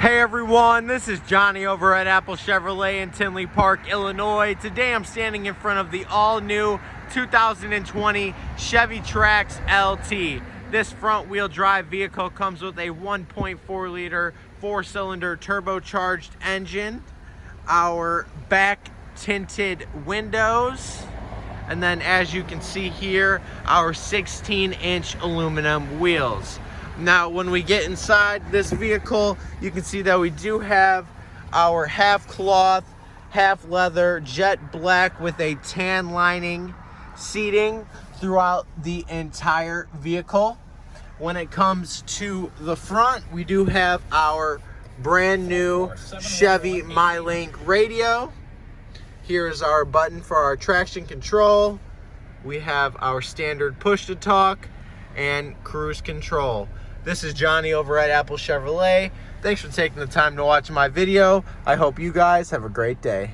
Hey everyone, this is Johnny over at Apple Chevrolet in Tinley Park, Illinois. Today I'm standing in front of the all-new 2020 Chevy Trax LT. This front-wheel drive vehicle comes with a 1.4 liter 4-cylinder turbocharged engine, our back tinted windows, and then as you can see here, our 16-inch aluminum wheels. Now, when we get inside this vehicle, you can see that we do have our half cloth, half leather, jet black with a tan lining seating throughout the entire vehicle. When it comes to the front, we do have our brand new Chevy MyLink radio. Here is our button for our traction control. We have our standard push to talk and cruise control. This is Johnny over at Apple Chevrolet. Thanks for taking the time to watch my video. I hope you guys have a great day.